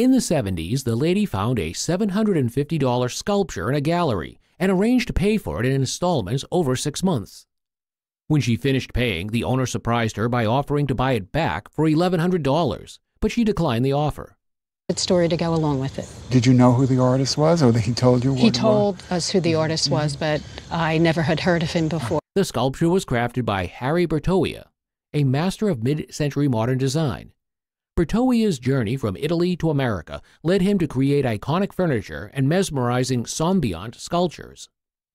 In the 70s, the lady found a $750 sculpture in a gallery and arranged to pay for it in installments over 6 months. When she finished paying, the owner surprised her by offering to buy it back for $1,100, but she declined the offer. Good story to go along with it. Did you know who the artist was, or he told you what He told us who the artist was, but I never had heard of him before. The sculpture was crafted by Harry Bertoia, a master of mid-century modern design. Bertoia's journey from Italy to America led him to create iconic furniture and mesmerizing sombiont sculptures.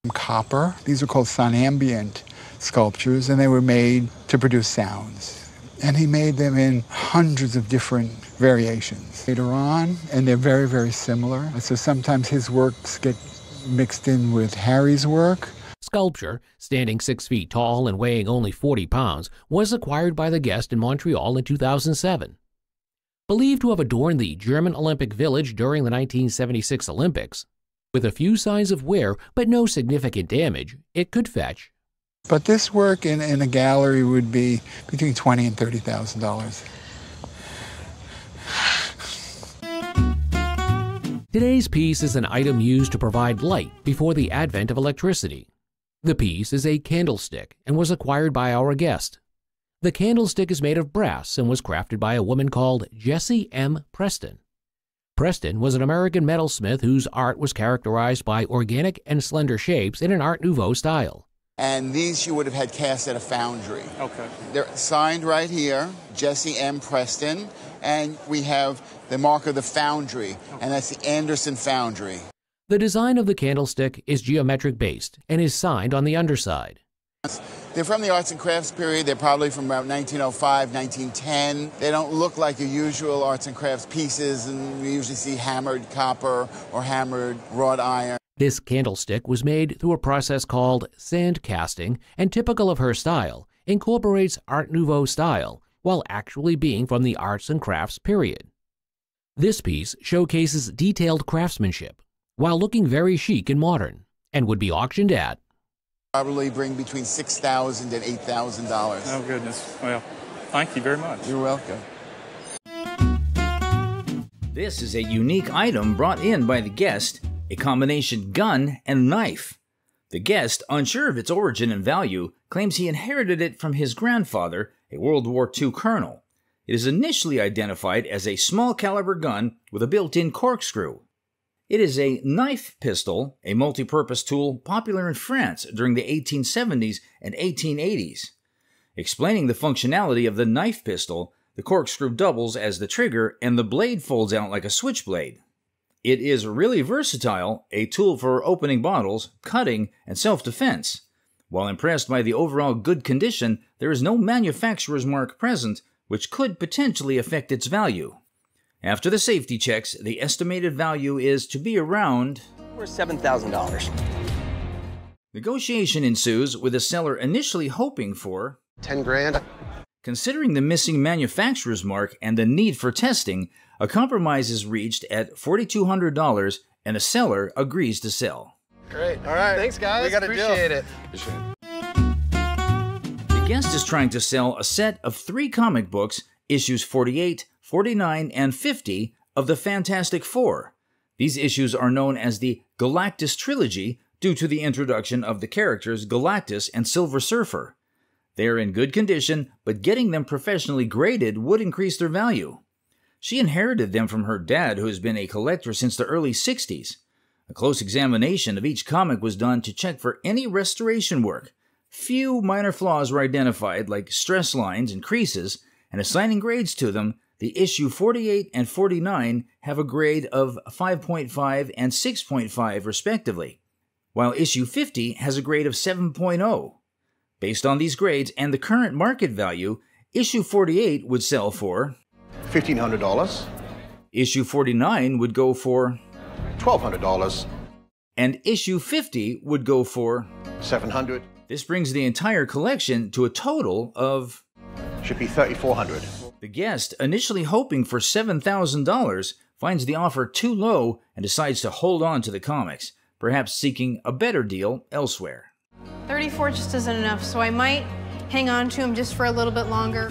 Copper. These are called sonambient sculptures, and they were made to produce sounds. And he made them in hundreds of different variations. Later on, and they're very, very similar. So sometimes his works get mixed in with Harry's work. Sculpture, standing 6 feet tall and weighing only 40 pounds, was acquired by the guest in Montreal in 2007. Believed to have adorned the German Olympic Village during the 1976 Olympics, with a few signs of wear but no significant damage, it could fetch. But this work in a gallery would be between $20,000 and $30,000. Today's piece is an item used to provide light before the advent of electricity. The piece is a candlestick and was acquired by our guest. The candlestick is made of brass and was crafted by a woman called Jessie M. Preston. Preston was an American metalsmith whose art was characterized by organic and slender shapes in an Art Nouveau style. And these you would have had cast at a foundry. Okay. They're signed right here, Jessie M. Preston, and we have the mark of the foundry, and that's the Anderson Foundry. The design of the candlestick is geometric based and is signed on the underside. They're from the arts and crafts period. They're probably from about 1905, 1910. They don't look like your usual arts and crafts pieces, and we usually see hammered copper or hammered wrought iron. This candlestick was made through a process called sand casting, and typical of her style, incorporates Art Nouveau style while actually being from the arts and crafts period. This piece showcases detailed craftsmanship while looking very chic and modern, and would be auctioned at Probably bring between $6,000 and $8,000. Oh, goodness. Well, thank you very much. You're welcome. This is a unique item brought in by the guest, a combination gun and knife. The guest, unsure of its origin and value, claims he inherited it from his grandfather, a World War II colonel. It is initially identified as a small caliber gun with a built-in corkscrew. It is a knife pistol, a multi-purpose tool popular in France during the 1870s and 1880s. Explaining the functionality of the knife pistol, the corkscrew doubles as the trigger and the blade folds out like a switchblade. It is really versatile, a tool for opening bottles, cutting, and self-defense. While impressed by the overall good condition, there is no manufacturer's mark present, which could potentially affect its value. After the safety checks, the estimated value is to be around $7,000. Negotiation ensues, with the seller initially hoping for 10 grand. Considering the missing manufacturer's mark and the need for testing, a compromise is reached at $4,200 and the seller agrees to sell. Great. All right. Thanks, guys. We got a deal. Appreciate it. The guest is trying to sell a set of 3 comic books, issues 48, 49, and 50 of the Fantastic Four. These issues are known as the Galactus Trilogy due to the introduction of the characters Galactus and Silver Surfer. They are in good condition, but getting them professionally graded would increase their value. She inherited them from her dad, who has been a collector since the early 60s. A close examination of each comic was done to check for any restoration work. Few minor flaws were identified, like stress lines and creases, and assigning grades to them, the issue 48 and 49 have a grade of 5.5 and 6.5 respectively, while issue 50 has a grade of 7.0. Based on these grades and the current market value, issue 48 would sell for $1,500. Issue 49 would go for $1,200. And issue 50 would go for $700. This brings the entire collection to a total of Should be $3,400. The guest, initially hoping for $7,000, finds the offer too low and decides to hold on to the comics, perhaps seeking a better deal elsewhere. 34 just isn't enough, so I might hang on to him just for a little bit longer.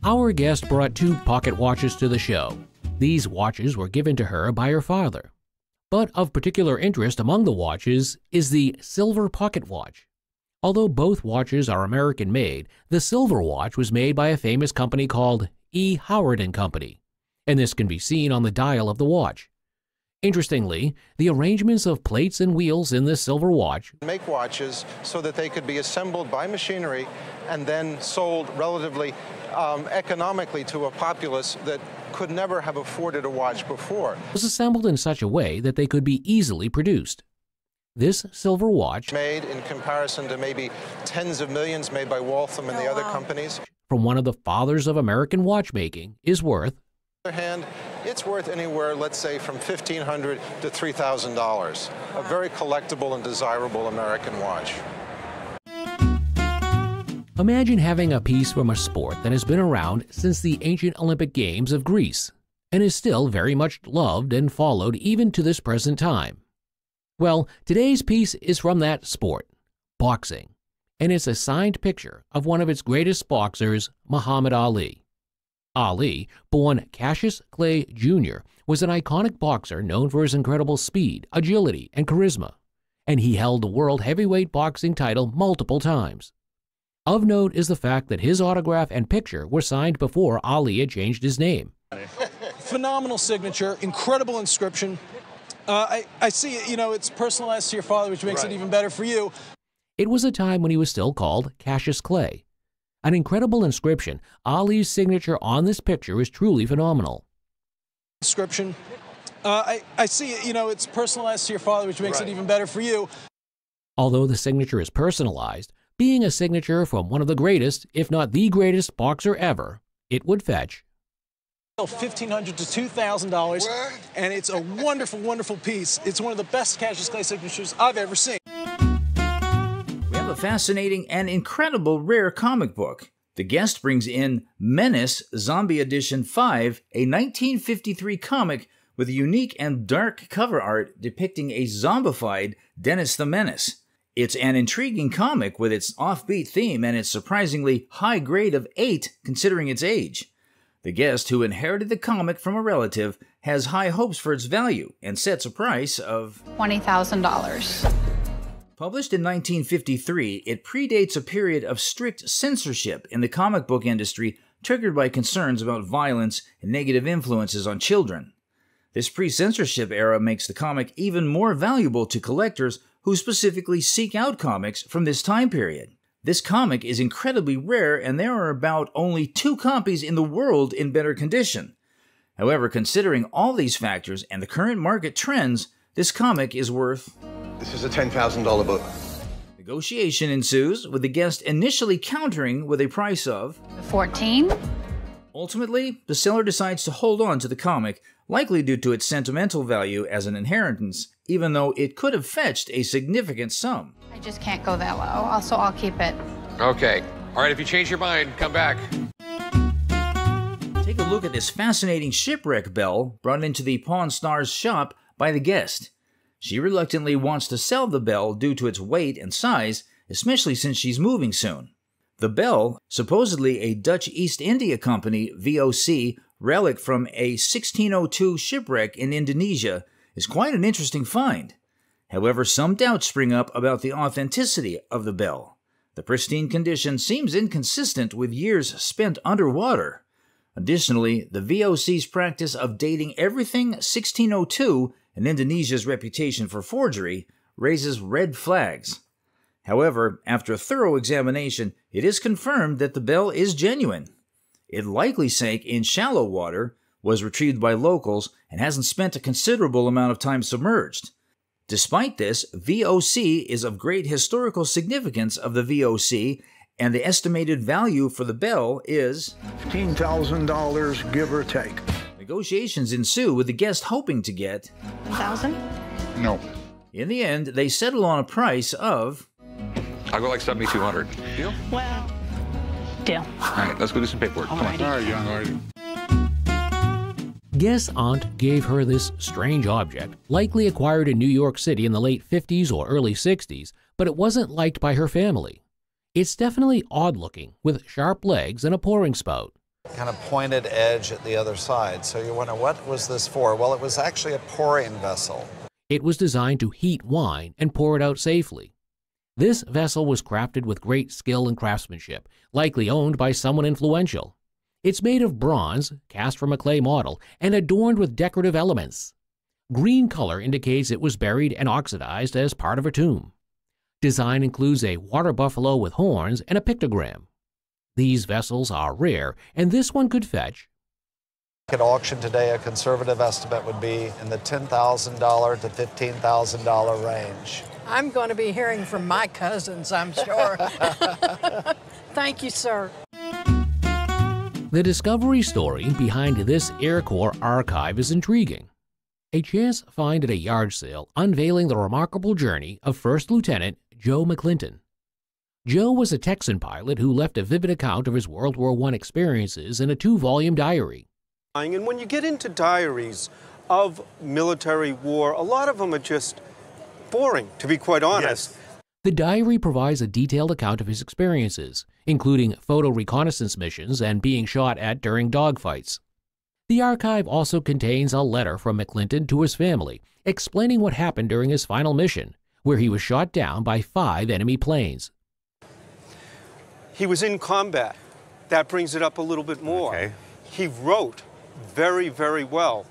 Our guest brought 2 pocket watches to the show. These watches were given to her by her father. But of particular interest among the watches is the silver pocket watch. Although both watches are American-made, the silver watch was made by a famous company called E. Howard & Company, and this can be seen on the dial of the watch. Interestingly, the arrangements of plates and wheels in this silver watch make watches so that they could be assembled by machinery and then sold relatively economically to a populace that could never have afforded a watch before. was assembled in such a way that they could be easily produced. This silver watch, Made in comparison to maybe tens of millions made by Waltham and the other companies. from one of the fathers of American watchmaking, is worth, On the other hand, it's worth anywhere, let's say, from $1,500 to $3,000. A very collectible and desirable American watch. imagine having a piece from a sport that has been around since the ancient Olympic Games of Greece and is still very much loved and followed even to this present time. Well, today's piece is from that sport, boxing, and it's a signed picture of one of its greatest boxers, Muhammad Ali. Ali, born Cassius Clay Jr., was an iconic boxer known for his incredible speed, agility, and charisma, and he held the world heavyweight boxing title multiple times. Of note is the fact that his autograph and picture were signed before Ali had changed his name. Phenomenal signature, incredible inscription. I see it, it's personalized to your father, which makes it even better for you. It was a time when he was still called Cassius Clay. An incredible inscription, Ali's signature on this picture is truly phenomenal. Inscription. I see it, it's personalized to your father, which makes it even better for you. Although the signature is personalized, being a signature from one of the greatest, if not the greatest boxer ever, it would fetch $1,500 to $2,000, and it's a wonderful, wonderful piece. It's one of the best Cassius Clay signatures I've ever seen. We have a fascinating and incredible rare comic book. The guest brings in Menace Zombie Edition 5, a 1953 comic with a unique and dark cover art depicting a zombified Dennis the Menace. It's an intriguing comic with its offbeat theme and its surprisingly high grade of 8 considering its age. The guest, who inherited the comic from a relative, has high hopes for its value and sets a price of $20,000. Published in 1953, it predates a period of strict censorship in the comic book industry triggered by concerns about violence and negative influences on children. This pre-censorship era makes the comic even more valuable to collectors who specifically seek out comics from this time period. This comic is incredibly rare, and there are about only 2 copies in the world in better condition. However, considering all these factors and the current market trends, this comic is worth... This is a $10,000 book. Negotiation ensues, with the guest initially countering with a price of... 14. Ultimately, the seller decides to hold on to the comic, likely due to its sentimental value as an inheritance, even though it could have fetched a significant sum. I just can't go that low. Also, I'll keep it. Okay. All right, if you change your mind, come back. Take a look at this fascinating shipwreck bell brought into the Pawn Stars shop by the guest. She reluctantly wants to sell the bell due to its weight and size, especially since she's moving soon. The bell, supposedly a Dutch East India Company VOC relic from a 1602 shipwreck in Indonesia, is quite an interesting find. However, some doubts spring up about the authenticity of the bell. The pristine condition seems inconsistent with years spent underwater. Additionally, the VOC's practice of dating everything 1602 and Indonesia's reputation for forgery raises red flags. However, after a thorough examination, it is confirmed that the bell is genuine. It likely sank in shallow water, was retrieved by locals, and hasn't spent a considerable amount of time submerged. Despite this, VOC is of great historical significance of the VOC, and the estimated value for the bell is $15,000, give or take. Negotiations ensue, with the guest hoping to get 1,000? No. In the end, they settle on a price of... I'll go like 7,200. Deal? Well, deal. All right, let's go do some paperwork. Come on. All right, young lady. Guess aunt gave her this strange object, likely acquired in New York City in the late 50s or early 60s, but it wasn't liked by her family. It's definitely odd-looking, with sharp legs and a pouring spout. kind of pointed edge at the other side. So you wonder, what was this for? Well, it was actually a pouring vessel. It was designed to heat wine and pour it out safely. This vessel was crafted with great skill and craftsmanship, likely owned by someone influential. It's made of bronze, cast from a clay model, and adorned with decorative elements. Green color indicates it was buried and oxidized as part of a tomb. Design includes a water buffalo with horns and a pictogram. These vessels are rare, and this one could fetch. At auction today, a conservative estimate would be in the $10,000 to $15,000 range. I'm going to be hearing from my cousins, I'm sure. Thank you, sir. The discovery story behind this Air Corps archive is intriguing. A chance find at a yard sale unveiling the remarkable journey of First Lieutenant Joe McClinton. Joe was a Texan pilot who left a vivid account of his World War I experiences in a 2-volume diary. And when you get into diaries of military war, a lot of them are just boring, to be quite honest. Yes. The diary provides a detailed account of his experiences, including photo reconnaissance missions and being shot at during dogfights. The archive also contains a letter from McClinton to his family, explaining what happened during his final mission, where he was shot down by 5 enemy planes. He was in combat. That brings it up a little bit more. Okay. He wrote very, very well.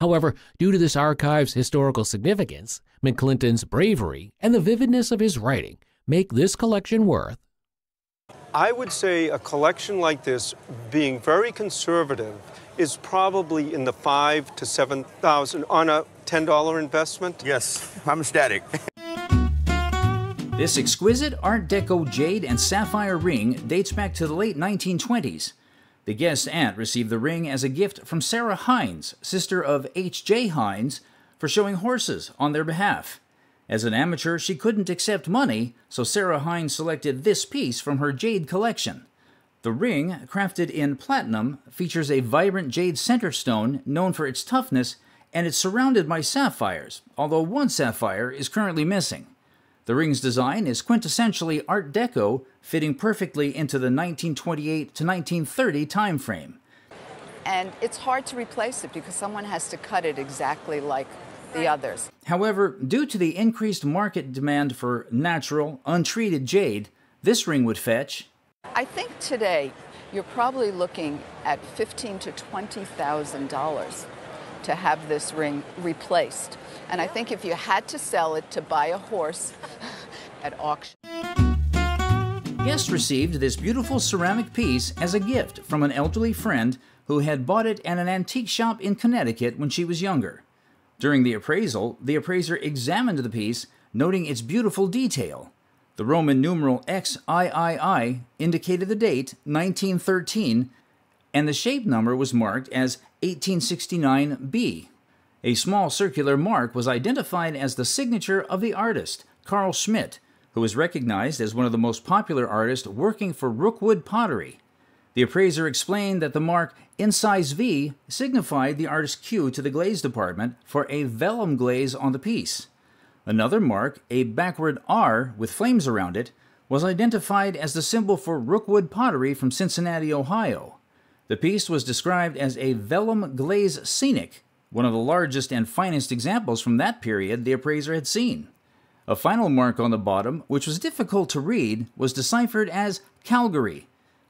However, due to this archive's historical significance, McClinton's bravery and the vividness of his writing make this collection worth. I would say a collection like this, being very conservative, is probably in the $5,000 to $7,000 on a $10 investment. Yes, I'm ecstatic. This exquisite Art Deco jade and sapphire ring dates back to the late 1920s. The guest's aunt received the ring as a gift from Sarah Hines, sister of H.J. Hines, for showing horses on their behalf. As an amateur, she couldn't accept money, so Sarah Hines selected this piece from her jade collection. The ring, crafted in platinum, features a vibrant jade center stone known for its toughness, and it's surrounded by sapphires, although one sapphire is currently missing. The ring's design is quintessentially Art Deco, fitting perfectly into the 1928 to 1930 time frame. And it's hard to replace it because someone has to cut it exactly like the others. However, due to the increased market demand for natural, untreated jade, this ring would fetch. I think today you're probably looking at $15,000 to $20,000 to have this ring replaced. And I think if you had to sell it to buy a horse at auction. Guest received this beautiful ceramic piece as a gift from an elderly friend who had bought it at an antique shop in Connecticut when she was younger. During the appraisal, the appraiser examined the piece, noting its beautiful detail. The Roman numeral XIII indicated the date, 1913, and the shape number was marked as 1869B. A small circular mark was identified as the signature of the artist, Carl Schmidt, who is recognized as one of the most popular artists working for Rookwood pottery. The appraiser explained that the mark incise V signified the artist's cue to the glaze department for a vellum glaze on the piece. Another mark, a backward R with flames around it, was identified as the symbol for Rookwood pottery from Cincinnati, Ohio. The piece was described as a vellum glaze scenic, one of the largest and finest examples from that period the appraiser had seen. A final mark on the bottom, which was difficult to read, was deciphered as Calgary.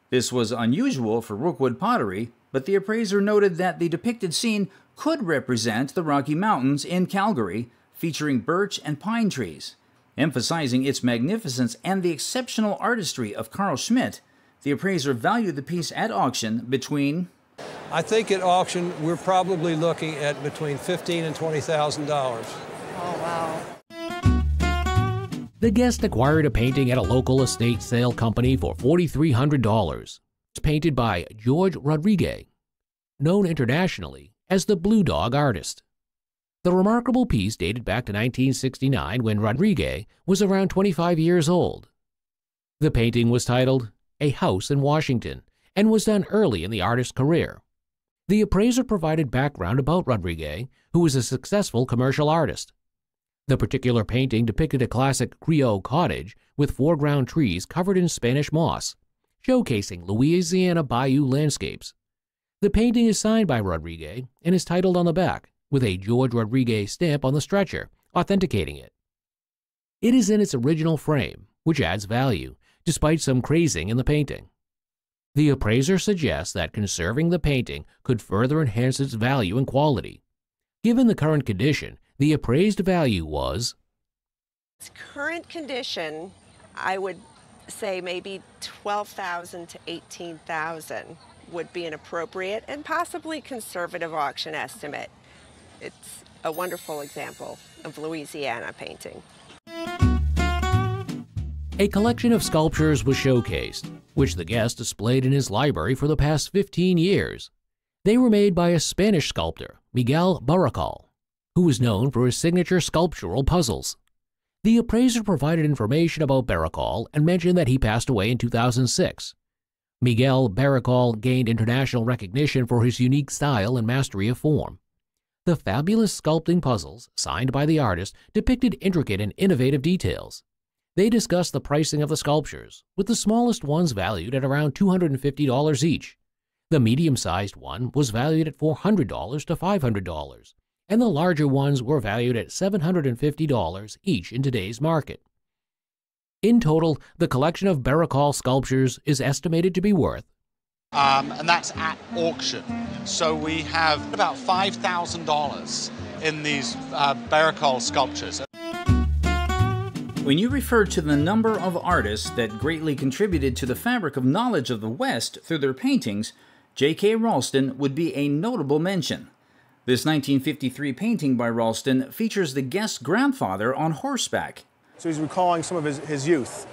This was unusual for Rookwood pottery, but the appraiser noted that the depicted scene could represent the Rocky Mountains in Calgary, featuring birch and pine trees. Emphasizing its magnificence and the exceptional artistry of Carl Schmidt, the appraiser valued the piece at auction between... I think at auction we're probably looking at between $15,000 and $20,000. Oh, wow. The guest acquired a painting at a local estate sale company for $4,300. It's painted by George Rodriguez, known internationally as the Blue Dog artist. The remarkable piece dated back to 1969 when Rodriguez was around 25 years old. The painting was titled A House in Washington and was done early in the artist's career. The appraiser provided background about Rodriguez, who was a successful commercial artist. The particular painting depicted a classic Creole cottage with foreground trees covered in Spanish moss, showcasing Louisiana bayou landscapes, The painting is signed by Rodriguez and is titled on the back, with a George Rodriguez stamp on the stretcher, authenticating it. It is in its original frame, which adds value, despite some crazing in the painting. The appraiser suggests that conserving the painting could further enhance its value and quality. Given the current condition, the appraised value was... Its current condition, I would say maybe $12,000 to $18,000 would be an appropriate and possibly conservative auction estimate. It's a wonderful example of Louisiana painting. A collection of sculptures was showcased, which the guest displayed in his library for the past 15 years. They were made by a Spanish sculptor, Miguel Barracal, who was known for his signature sculptural puzzles. The appraiser provided information about Barracal and mentioned that he passed away in 2006. Miguel Barracal gained international recognition for his unique style and mastery of form. The fabulous sculpting puzzles, signed by the artist, depicted intricate and innovative details. They discussed the pricing of the sculptures, with the smallest ones valued at around $250 each. The medium-sized one was valued at $400 to $500, and the larger ones were valued at $750 each in today's market. In total, the collection of Barracal sculptures is estimated to be worth and that's at auction. So we have about $5,000 in these Barracal sculptures. When you refer to the number of artists that greatly contributed to the fabric of knowledge of the West through their paintings, J.K. Ralston would be a notable mention. This 1953 painting by Ralston features the guest's grandfather on horseback. So he's recalling some of his youth.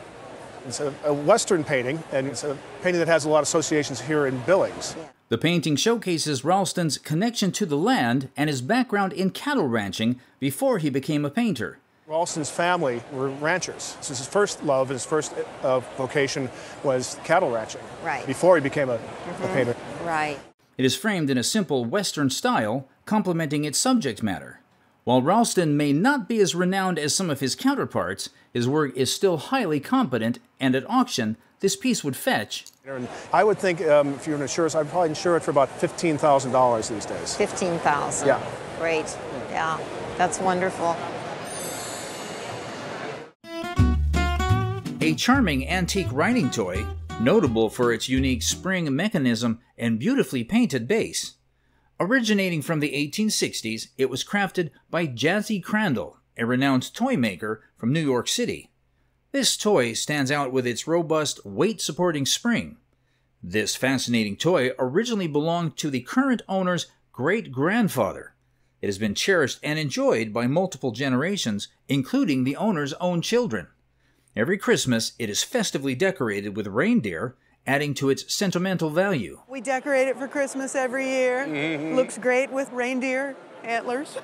It's a Western painting, and it's a painting that has a lot of associations here in Billings. The painting showcases Ralston's connection to the land and his background in cattle ranching before he became a painter. Ralston's family were ranchers. So his first love, his first vocation was cattle ranching. Right. Before he became a painter. Right. It is framed in a simple Western style, complementing its subject matter. While Ralston may not be as renowned as some of his counterparts, his work is still highly competent, and at auction, this piece would fetch... I would think if you're an insurance, I'd probably insure it for about $15,000 these days. $15,000. Yeah. Great. Yeah, that's wonderful. A charming antique writing toy, notable for its unique spring mechanism and beautifully painted base. Originating from the 1860s, it was crafted by Jazzy Crandall, a renowned toy maker from New York City. This toy stands out with its robust, weight-supporting spring. This fascinating toy originally belonged to the current owner's great-grandfather. It has been cherished and enjoyed by multiple generations, including the owner's own children. Every Christmas, it is festively decorated with reindeer, adding to its sentimental value. We decorate it for Christmas every year. Looks great with reindeer antlers.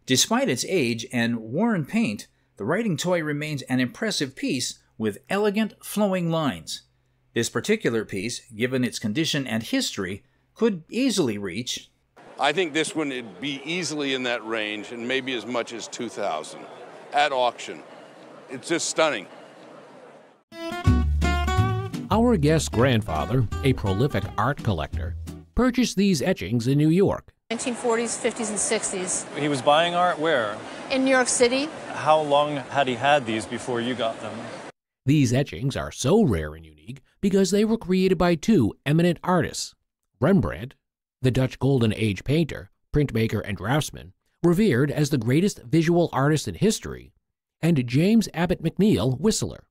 Despite its age and worn paint, the writing toy remains an impressive piece with elegant, flowing lines. This particular piece, given its condition and history, could easily reach... I think this one would be easily in that range, and maybe as much as $2,000 at auction. It's just stunning. Our guest's grandfather, a prolific art collector, purchased these etchings in New York. 1940s, 50s, and 60s. He was buying art where? In New York City. How long had he had these before you got them? These etchings are so rare and unique because they were created by two eminent artists. Rembrandt, the Dutch Golden Age painter, printmaker, and draftsman, revered as the greatest visual artist in history, and James Abbott McNeill Whistler,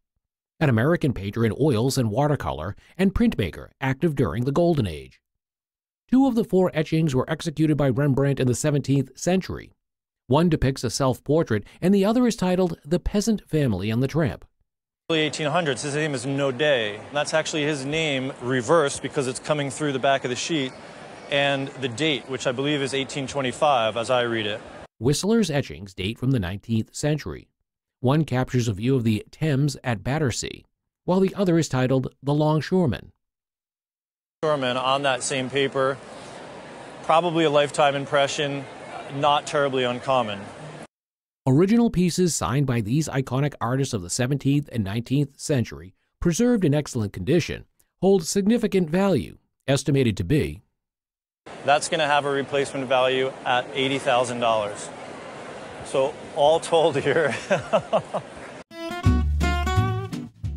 an American painter in oils and watercolor and printmaker active during the Golden Age. Two of the four etchings were executed by Rembrandt in the 17th century. One depicts a self-portrait, and the other is titled The Peasant Family on the Tramp. Early 1800s, his name is Naudet. That's actually his name reversed because it's coming through the back of the sheet, and the date, which I believe is 1825, as I read it. Whistler's etchings date from the 19th century. One captures a view of the Thames at Battersea, while the other is titled The Longshoreman. Shoreman on that same paper, probably a lifetime impression, not terribly uncommon. Original pieces signed by these iconic artists of the 17th and 19th century, preserved in excellent condition, hold significant value, estimated to be That's going to have a replacement value at $80,000. So all told here.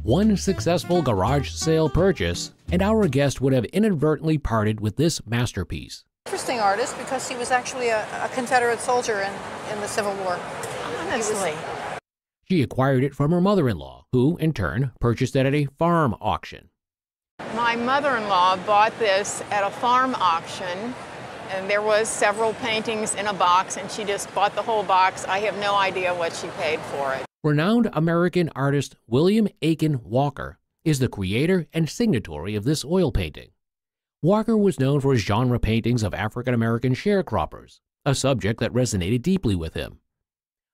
One successful garage sale purchase, and our guest would have inadvertently parted with this masterpiece. Interesting artist because he was actually a Confederate soldier in the Civil War. Honestly. She acquired it from her mother-in-law, who, in turn, purchased it at a farm auction. My mother-in-law bought this at a farm auction, and there was several paintings in a box, and she just bought the whole box. I have no idea what she paid for it. Renowned American artist William Aiken Walker is the creator and signatory of this oil painting. Walker was known for his genre paintings of African-American sharecroppers, a subject that resonated deeply with him.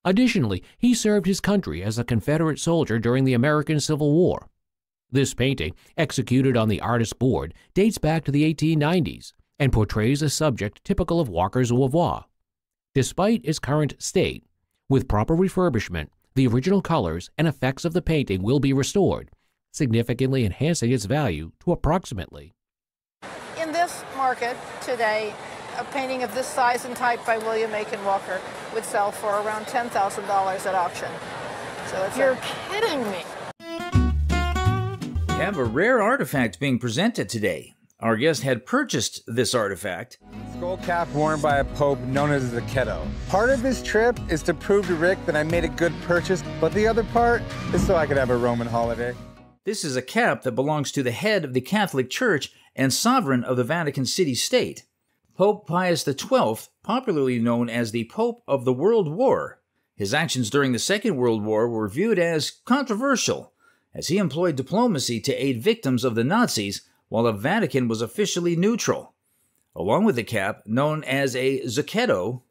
Additionally, he served his country as a Confederate soldier during the American Civil War. This painting, executed on the artist's board, dates back to the 1890s and portrays a subject typical of Walker's oeuvre. Despite its current state, with proper refurbishment, the original colors and effects of the painting will be restored, significantly enhancing its value to approximately. In this market today, a painting of this size and type by William Aiken Walker would sell for around $10,000 at auction. So you're kidding me. We have a rare artifact being presented today. Our guest had purchased this artifact. Skull cap worn by a pope known as a Zachetto. Part of this trip is to prove to Rick that I made a good purchase, but the other part is so I could have a Roman holiday. This is a cap that belongs to the head of the Catholic Church and sovereign of the Vatican City State. Pope Pius XII, popularly known as the Pope of the World War. His actions during the Second World War were viewed as controversial, as he employed diplomacy to aid victims of the Nazis while the Vatican was officially neutral. Along with the cap, known as a Zachetto,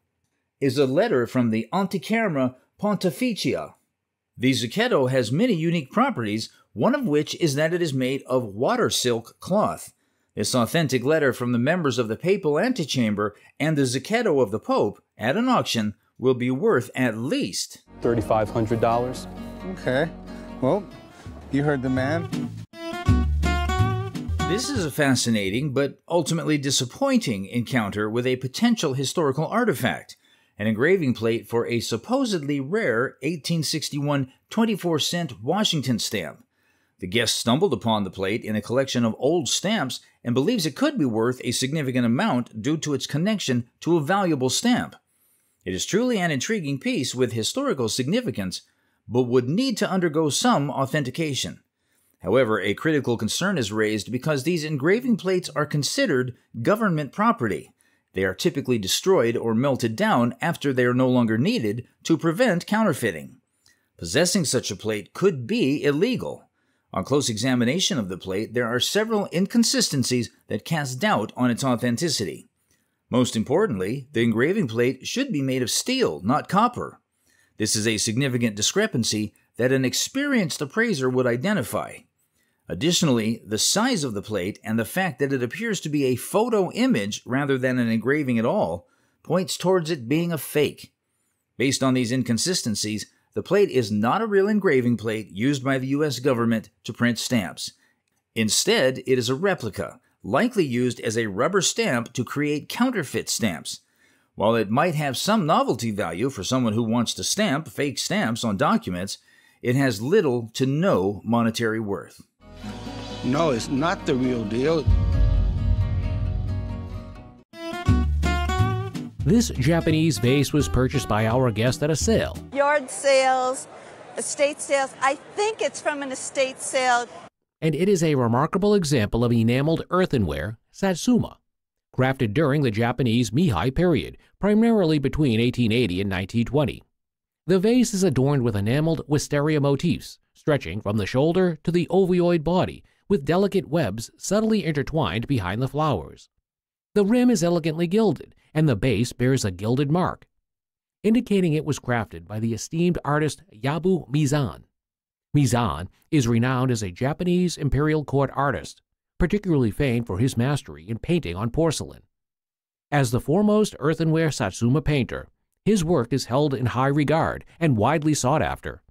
is a letter from the Anticamera Pontificia. The Zachetto has many unique properties, one of which is that it is made of water silk cloth. This authentic letter from the members of the papal antechamber and the Zachetto of the Pope at an auction will be worth at least $3,500. Okay, well, you heard the man. This is a fascinating but ultimately disappointing encounter with a potential historical artifact, an engraving plate for a supposedly rare 1861 24-cent Washington stamp. The guest stumbled upon the plate in a collection of old stamps and believes it could be worth a significant amount due to its connection to a valuable stamp. It is truly an intriguing piece with historical significance, but would need to undergo some authentication. However, a critical concern is raised because these engraving plates are considered government property. They are typically destroyed or melted down after they are no longer needed to prevent counterfeiting. Possessing such a plate could be illegal. On close examination of the plate, there are several inconsistencies that cast doubt on its authenticity. Most importantly, the engraving plate should be made of steel, not copper. This is a significant discrepancy that an experienced appraiser would identify. Additionally, the size of the plate and the fact that it appears to be a photo image rather than an engraving at all points towards it being a fake. Based on these inconsistencies, the plate is not a real engraving plate used by the U.S. government to print stamps. Instead, it is a replica, likely used as a rubber stamp to create counterfeit stamps. While it might have some novelty value for someone who wants to stamp fake stamps on documents, it has little to no monetary worth. No, it's not the real deal. This Japanese vase was purchased by our guest at a sale. Yard sales, estate sales. I think it's from an estate sale. And it is a remarkable example of enameled earthenware, satsuma, crafted during the Japanese Meihei period, primarily between 1880 and 1920. The vase is adorned with enameled wisteria motifs, stretching from the shoulder to the ovoid body, with delicate webs subtly intertwined behind the flowers. The rim is elegantly gilded, and the base bears a gilded mark, indicating it was crafted by the esteemed artist Yabu Mizan. Mizan is renowned as a Japanese imperial court artist, particularly famed for his mastery in painting on porcelain. As the foremost earthenware satsuma painter, his work is held in high regard and widely sought after.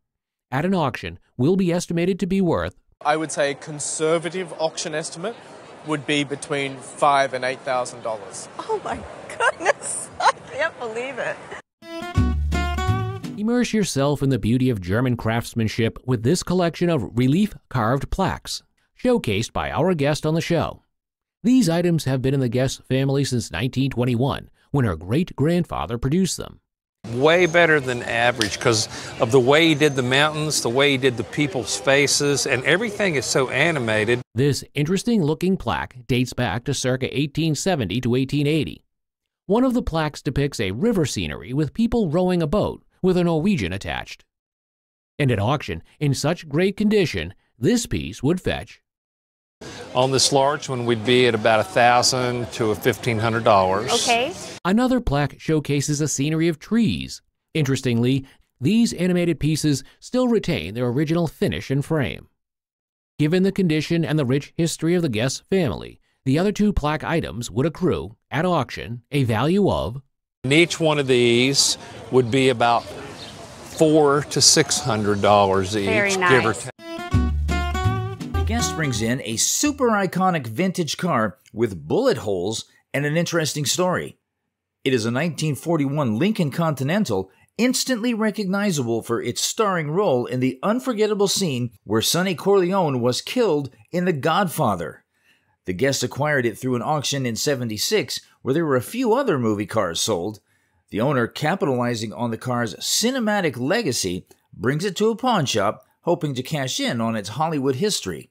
At an auction, will be estimated to be worth, I would say, conservative auction estimate, would be between $5,000 and $8,000. Oh my goodness, I can't believe it. Immerse yourself in the beauty of German craftsmanship with this collection of relief-carved plaques, showcased by our guest on the show. These items have been in the Guest family since 1921, when her great-grandfather produced them. Way better than average because of the way he did the mountains, the way he did the people's faces, and everything is so animated. This interesting-looking plaque dates back to circa 1870 to 1880. One of the plaques depicts a river scenery with people rowing a boat with a Norwegian attached. And at auction, in such great condition, this piece would fetch. On this large one, we'd be at about $1,000 to $1,500. Okay. Another plaque showcases a scenery of trees. Interestingly, these animated pieces still retain their original finish and frame. Given the condition and the rich history of the Guest family, the other two plaque items would accrue, at auction, a value of... And each one of these would be about $400 to $600 each, Very nice. give or take. The Guest brings in a super iconic vintage car with bullet holes and an interesting story. It is a 1941 Lincoln Continental, instantly recognizable for its starring role in the unforgettable scene where Sonny Corleone was killed in The Godfather. The Guest acquired it through an auction in '76 where there were a few other movie cars sold. The owner, capitalizing on the car's cinematic legacy, brings it to a pawn shop, hoping to cash in on its Hollywood history.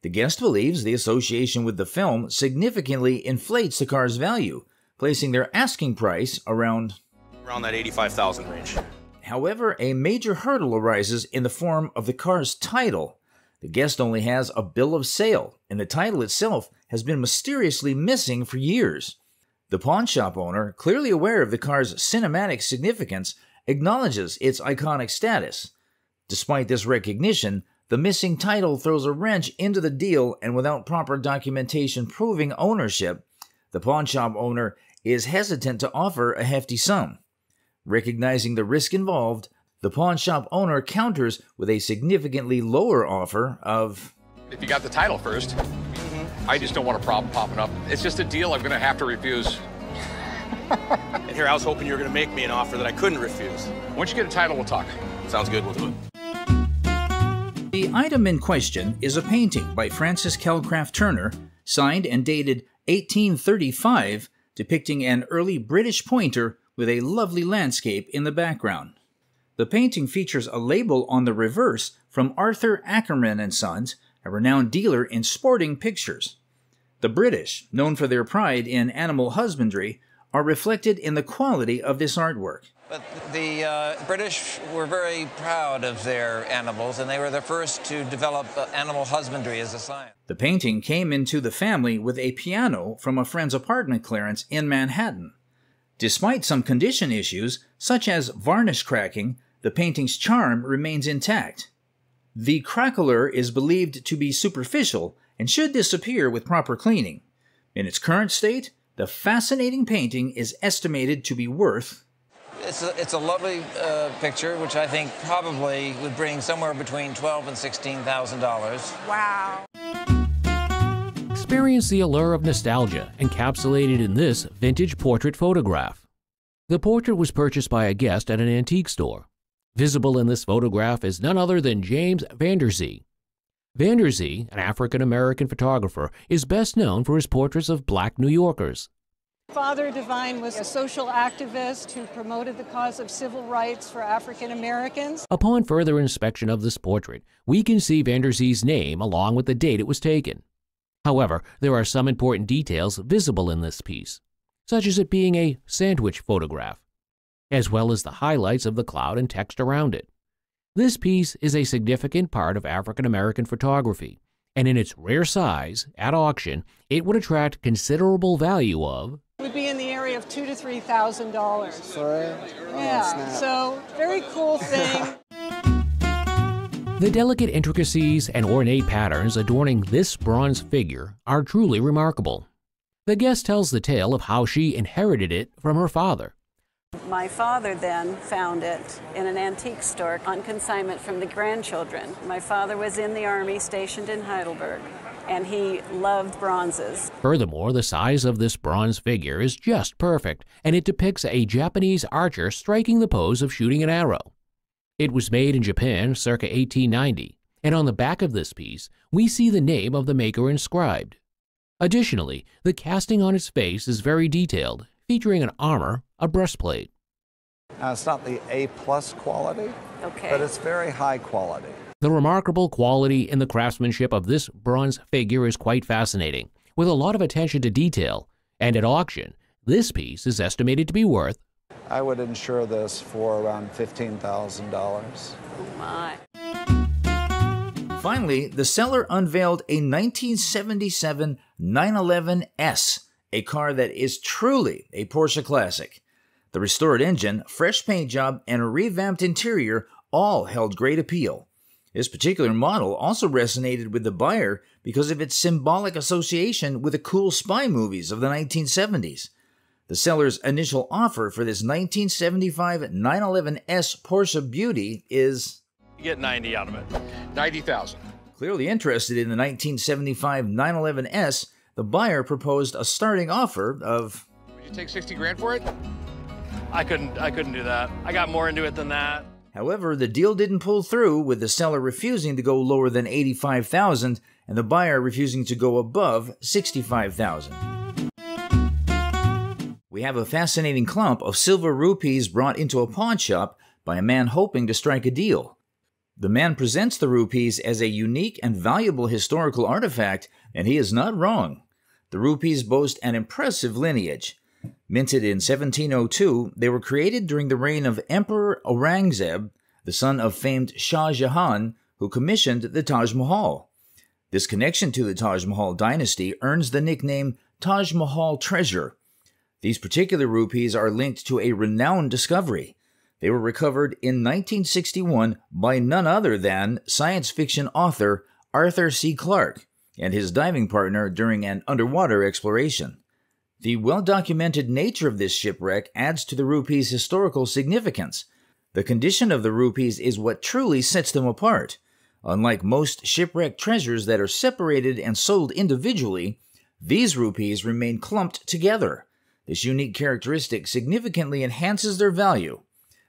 The Guest believes the association with the film significantly inflates the car's value, placing their asking price around that $85,000 range. However, a major hurdle arises in the form of the car's title. The Guest only has a bill of sale, and the title itself has been mysteriously missing for years. The pawn shop owner, clearly aware of the car's cinematic significance, acknowledges its iconic status. Despite this recognition, the missing title throws a wrench into the deal, and without proper documentation proving ownership, the pawn shop owner is hesitant to offer a hefty sum. Recognizing the risk involved, the pawn shop owner counters with a significantly lower offer of... If you got the title first, I just don't want a problem popping up. It's just a deal I'm going to have to refuse. And here, I was hoping you were going to make me an offer that I couldn't refuse. Once you get a title, we'll talk. Sounds good, we'll do it. The item in question is a painting by Francis Calcraft Turner, signed and dated 1835, depicting an early British pointer with a lovely landscape in the background. The painting features a label on the reverse from Arthur Ackerman & Sons, a renowned dealer in sporting pictures. The British, known for their pride in animal husbandry, are reflected in the quality of this artwork. But the British were very proud of their animals, and they were the first to develop animal husbandry as a science. The painting came into the family with a piano from a friend's apartment clearance in Manhattan. Despite some condition issues, such as varnish cracking, the painting's charm remains intact. The crackler is believed to be superficial and should disappear with proper cleaning. In its current state, the fascinating painting is estimated to be worth... It's a lovely picture, which I think probably would bring somewhere between $12,000 and $16,000. Wow. Experience the allure of nostalgia encapsulated in this vintage portrait photograph. The portrait was purchased by a guest at an antique store. Visible in this photograph is none other than James Vanderzee. Vanderzee, an African-American photographer, is best known for his portraits of black New Yorkers. Father Divine was a social activist who promoted the cause of civil rights for African Americans. Upon further inspection of this portrait, we can see Vanderzee's name along with the date it was taken. However, there are some important details visible in this piece, such as it being a sandwich photograph, as well as the highlights of the cloud and text around it. This piece is a significant part of African American photography, and in its rare size, at auction, it would attract considerable value of... Would be in the area of $2,000 to $3,000. Yeah, so very cool thing. The delicate intricacies and ornate patterns adorning this bronze figure are truly remarkable. The guest tells the tale of how she inherited it from her father. My father then found it in an antique store on consignment from the grandchildren. My father was in the Army, stationed in Heidelberg. and he loved bronzes. Furthermore, the size of this bronze figure is just perfect, and it depicts a Japanese archer striking the pose of shooting an arrow. It was made in Japan circa 1890, and on the back of this piece, we see the name of the maker inscribed. Additionally, the casting on its face is very detailed, featuring an armor, a breastplate. It's not the A+ quality, but it's very high quality. The remarkable quality in the craftsmanship of this bronze figure is quite fascinating, with a lot of attention to detail, and at auction, this piece is estimated to be worth, I would insure this for around $15,000. Oh my. Finally, the seller unveiled a 1977 911S, a car that is truly a Porsche classic. The restored engine, fresh paint job, and a revamped interior all held great appeal. This particular model also resonated with the buyer because of its symbolic association with the cool spy movies of the 1970s. The seller's initial offer for this 1975 911S Porsche Beauty is... You get 90 out of it. 90,000. Clearly interested in the 1975 911S, the buyer proposed a starting offer of... Would you take 60 grand for it? I couldn't do that. I got more into it than that. However, the deal didn't pull through, with the seller refusing to go lower than $85,000 and the buyer refusing to go above $65,000. We have a fascinating clump of silver rupees brought into a pawn shop by a man hoping to strike a deal. The man presents the rupees as a unique and valuable historical artifact, and he is not wrong. The rupees boast an impressive lineage. Minted in 1702, they were created during the reign of Emperor Aurangzeb, the son of famed Shah Jahan, who commissioned the Taj Mahal. This connection to the Taj Mahal dynasty earns the nickname Taj Mahal Treasure. These particular rupees are linked to a renowned discovery. They were recovered in 1961 by none other than science fiction author Arthur C. Clarke and his diving partner during an underwater exploration. The well-documented nature of this shipwreck adds to the rupees' historical significance. The condition of the rupees is what truly sets them apart. Unlike most shipwrecked treasures that are separated and sold individually, these rupees remain clumped together. This unique characteristic significantly enhances their value.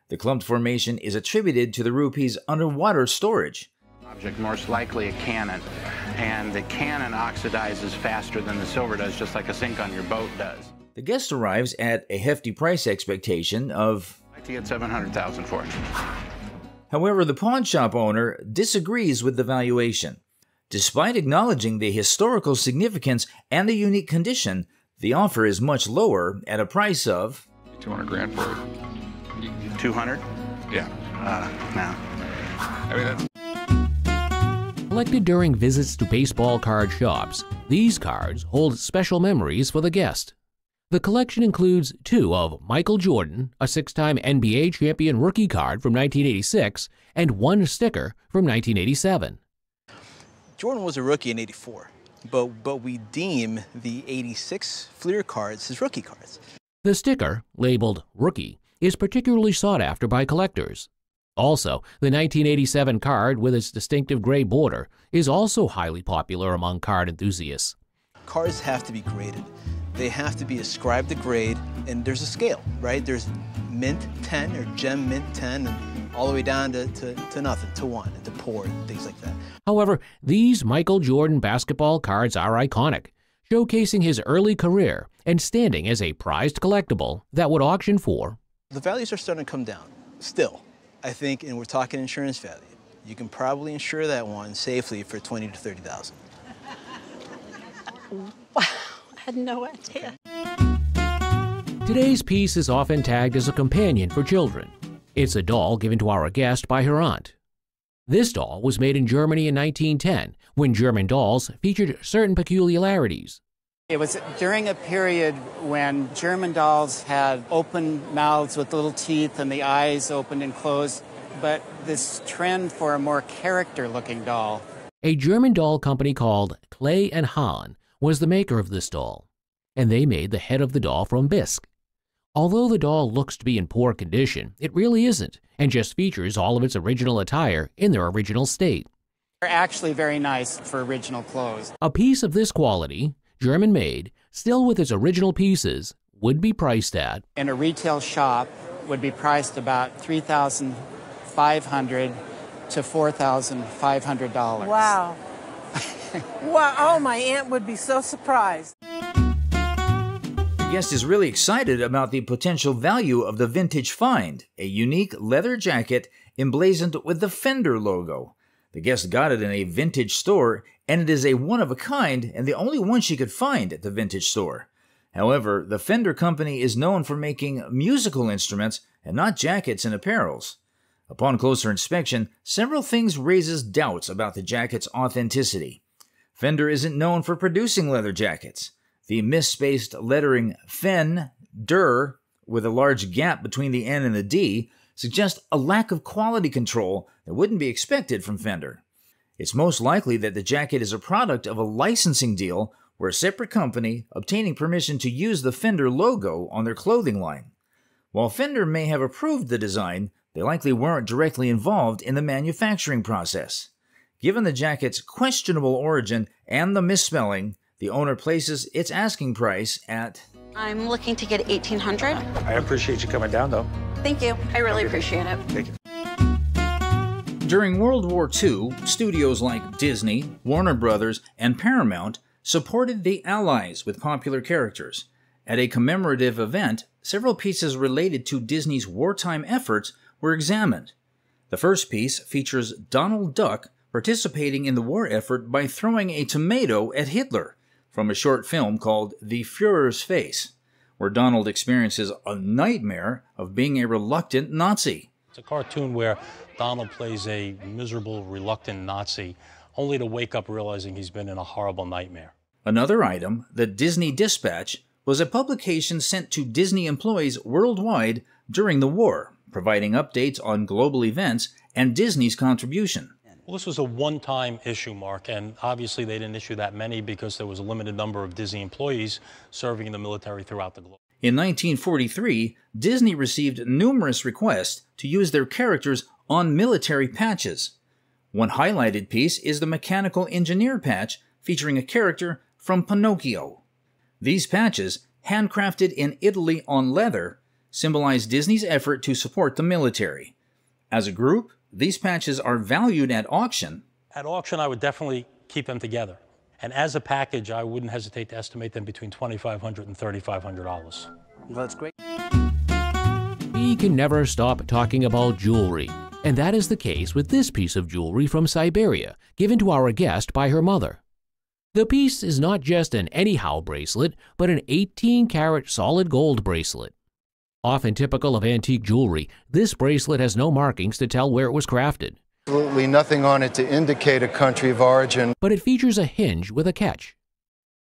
The clumped formation is attributed to the rupees' underwater storage. Object, most likely a cannon, and the cannon oxidizes faster than the silver does, just like a sink on your boat does. The guest arrives at a hefty price expectation of... I'd like to get $700,000 for it. However, the pawn shop owner disagrees with the valuation. Despite acknowledging the historical significance and the unique condition, the offer is much lower at a price of... 200 grand for it. 200? Yeah. No. I mean, that's... Collected during visits to baseball card shops, these cards hold special memories for the guest. The collection includes 2 of Michael Jordan, a 6-time NBA champion rookie card from 1986, and 1 sticker from 1987. Jordan was a rookie in '84, but we deem the '86 Fleer cards his rookie cards. The sticker, labeled Rookie, is particularly sought after by collectors. Also, the 1987 card with its distinctive gray border is also highly popular among card enthusiasts. Cards have to be graded. They have to be ascribed a grade, and there's a scale, right? There's mint 10 or gem mint 10, and all the way down to nothing, to 1, and to poor, and things like that. However, these Michael Jordan basketball cards are iconic, showcasing his early career and standing as a prized collectible that would auction for... The values are starting to come down, still. I think, and we're talking insurance value, you can probably insure that one safely for $20,000 to $30,000. Wow, I had no idea. Today's piece is often tagged as a companion for children. It's a doll given to our guest by her aunt. This doll was made in Germany in 1910, when German dolls featured certain peculiarities. It was during a period when German dolls had open mouths with little teeth and the eyes opened and closed, but this trend for a more character-looking doll. A German doll company called Clay and Hahn was the maker of this doll, and they made the head of the doll from bisque. Although the doll looks to be in poor condition, it really isn't, and just features all of its original attire in their original state. They're actually very nice for original clothes. A piece of this quality, German-made, still with its original pieces, would be priced at, in a retail shop, would be priced about $3,500 to $4,500. Wow. Wow, oh, my aunt would be so surprised. The guest is really excited about the potential value of the vintage find, a unique leather jacket emblazoned with the Fender logo. The guest got it in a vintage store, and it is a one-of-a-kind and the only one she could find at the vintage store. However, the Fender company is known for making musical instruments and not jackets and apparels. Upon closer inspection, several things raises doubts about the jacket's authenticity. Fender isn't known for producing leather jackets. The misspaced lettering Fen, Der, with a large gap between the N and the D, suggests a lack of quality control that wouldn't be expected from Fender. It's most likely that the jacket is a product of a licensing deal where a separate company obtaining permission to use the Fender logo on their clothing line. While Fender may have approved the design, they likely weren't directly involved in the manufacturing process. Given the jacket's questionable origin and the misspelling, the owner places its asking price at... I'm looking to get $1,800. I appreciate you coming down, though. Thank you. I really appreciate it. Thank you. During World War II, studios like Disney, Warner Brothers, and Paramount supported the Allies with popular characters. At a commemorative event, several pieces related to Disney's wartime efforts were examined. The first piece features Donald Duck participating in the war effort by throwing a tomato at Hitler, from a short film called The Führer's Face, where Donald experiences a nightmare of being a reluctant Nazi. It's a cartoon where Donald plays a miserable, reluctant Nazi, only to wake up realizing he's been in a horrible nightmare. Another item, the Disney Dispatch, was a publication sent to Disney employees worldwide during the war, providing updates on global events and Disney's contribution. Well, this was a one-time issue, Mark, and obviously they didn't issue that many because there was a limited number of Disney employees serving in the military throughout the globe. In 1943, Disney received numerous requests to use their characters on military patches. One highlighted piece is the mechanical engineer patch featuring a character from Pinocchio. These patches, handcrafted in Italy on leather, symbolize Disney's effort to support the military. As a group, these patches are valued at auction. At auction, I would definitely keep them together. And as a package, I wouldn't hesitate to estimate them between $2,500 and $3,500. Well, that's great. We can never stop talking about jewelry, and that is the case with this piece of jewelry from Siberia, given to our guest by her mother. The piece is not just an anyhow bracelet, but an 18-karat solid gold bracelet. Often typical of antique jewelry, this bracelet has no markings to tell where it was crafted. Absolutely nothing on it to indicate a country of origin. But it features a hinge with a catch.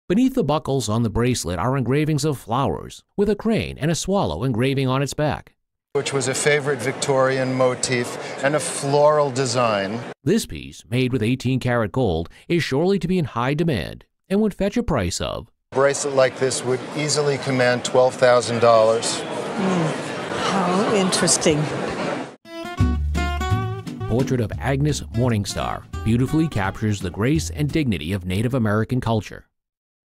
Beneath the buckles on the bracelet are engravings of flowers, with a crane and a swallow engraving on its back, which was a favorite Victorian motif and a floral design. This piece, made with 18-karat gold, is surely to be in high demand and would fetch a price of... A bracelet like this would easily command $12,000. How interesting. Portrait of Agnes Morningstar beautifully captures the grace and dignity of Native American culture.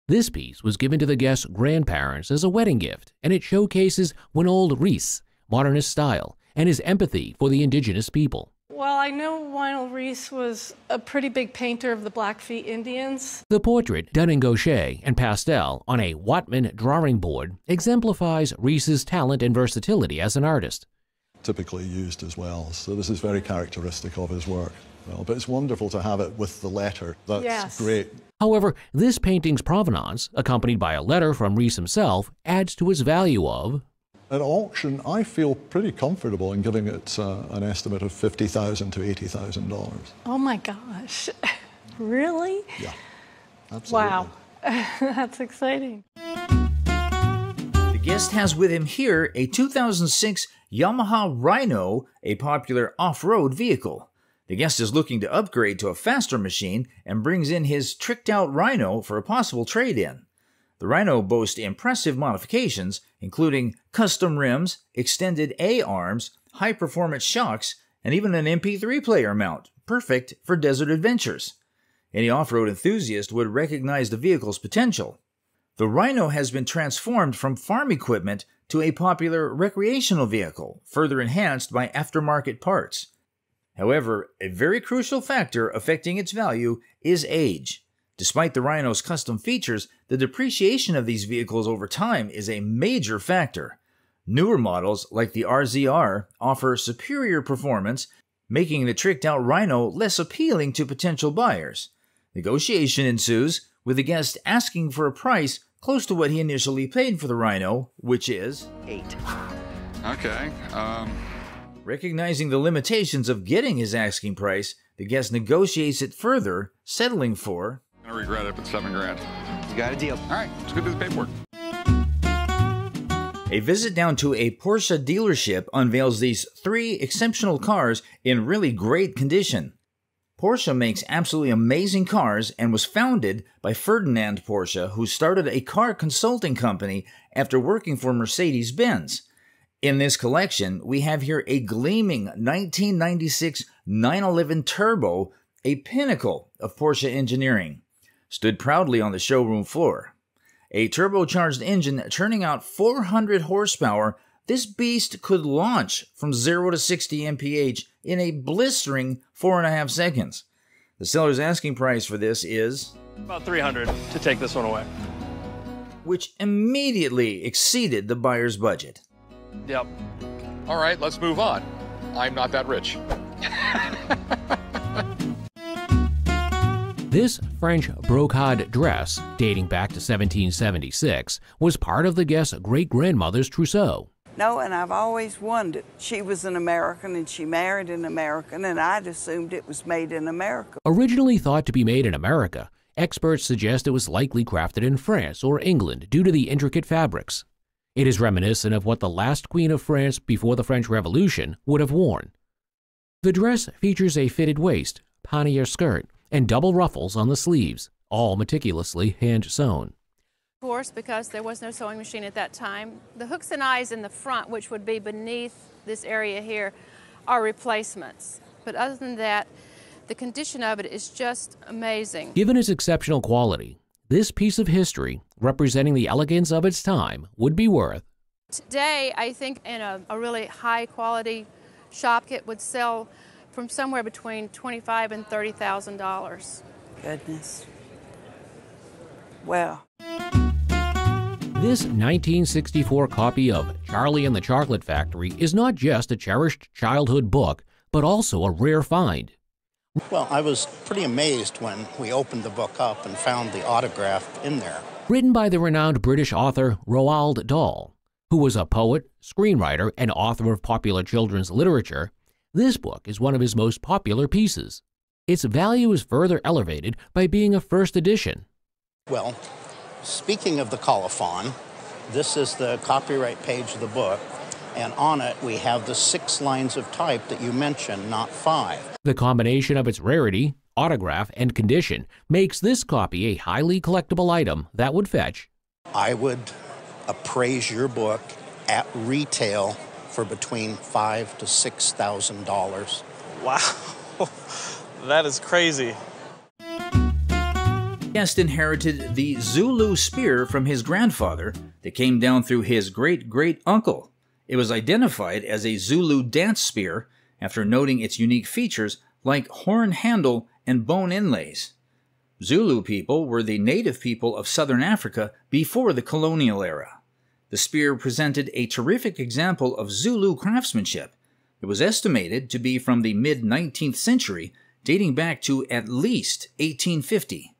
This piece was given to the guest's grandparents as a wedding gift, and it showcases Winold Rees' modernist style and his empathy for the indigenous people. Well, I know Winold Rees was a pretty big painter of the Blackfeet Indians. The portrait, done in gouache and pastel on a Whatman drawing board, exemplifies Rees's talent and versatility as an artist. Typically used as well, so this is very characteristic of his work. Well, but it's wonderful to have it with the letter. That's great. However, this painting's provenance, accompanied by a letter from Rees himself, adds to its value of... At auction, I feel pretty comfortable in giving it an estimate of $50,000 to $80,000. Oh my gosh, really? Yeah, absolutely. Wow, that's exciting. The guest has with him here a 2006 Yamaha Rhino, a popular off-road vehicle. The guest is looking to upgrade to a faster machine and brings in his tricked-out Rhino for a possible trade-in. The Rhino boasts impressive modifications, including custom rims, extended A-arms, high-performance shocks, and even an MP3 player mount, perfect for desert adventures. Any off-road enthusiast would recognize the vehicle's potential. The Rhino has been transformed from farm equipment to a popular recreational vehicle, further enhanced by aftermarket parts. However, a very crucial factor affecting its value is age. Despite the Rhino's custom features, the depreciation of these vehicles over time is a major factor. Newer models, like the RZR, offer superior performance, making the tricked-out Rhino less appealing to potential buyers. Negotiation ensues, with the guest asking for a price close to what he initially paid for the Rhino, which is $8. Okay. Recognizing the limitations of getting his asking price, the guest negotiates it further, settling for... I regret it, but $7 grand. You got a deal. All right, let's go do the paperwork. A visit down to a Porsche dealership unveils these 3 exceptional cars in really great condition. Porsche makes absolutely amazing cars and was founded by Ferdinand Porsche, who started a car consulting company after working for Mercedes-Benz. In this collection, we have here a gleaming 1996 911 Turbo, a pinnacle of Porsche engineering. Stood proudly on the showroom floor. A turbocharged engine churning out 400 horsepower, this beast could launch from 0 to 60 mph in a blistering 4.5 seconds. The seller's asking price for this is... about $300 to take this one away. Which immediately exceeded the buyer's budget. Yep. All right, let's move on. I'm not that rich. This French brocade dress, dating back to 1776, was part of the guest's great-grandmother's trousseau. No, and I've always wondered. She was an American and she married an American, and I'd assumed it was made in America. Originally thought to be made in America, experts suggest it was likely crafted in France or England due to the intricate fabrics. It is reminiscent of what the last Queen of France before the French Revolution would have worn. The dress features a fitted waist, pannier skirt, and double ruffles on the sleeves, all meticulously hand-sewn. Of course, because there was no sewing machine at that time, the hooks and eyes in the front, which would be beneath this area here, are replacements. But other than that, the condition of it is just amazing. Given its exceptional quality, this piece of history, representing the elegance of its time, would be worth... Today, I think in a really high-quality shop, it would sell from somewhere between $25,000 and $30,000. Goodness. Well. This 1964 copy of Charlie and the Chocolate Factory is not just a cherished childhood book, but also a rare find. Well, I was pretty amazed when we opened the book up and found the autograph in there. Written by the renowned British author Roald Dahl, who was a poet, screenwriter, and author of popular children's literature, this book is one of his most popular pieces. Its value is further elevated by being a first edition. Well, speaking of the colophon, this is the copyright page of the book, and on it we have the 6 lines of type that you mentioned, not 5. The combination of its rarity, autograph, and condition makes this copy a highly collectible item that would fetch... I would appraise your book at retail for between $5,000 to $6,000. Wow, that is crazy. Guest inherited the Zulu spear from his grandfather that came down through his great-great-uncle. It was identified as a Zulu dance spear after noting its unique features like horn handle and bone inlays. Zulu people were the native people of southern Africa before the colonial era. The spear presented a terrific example of Zulu craftsmanship. It was estimated to be from the mid-19th century, dating back to at least 1850.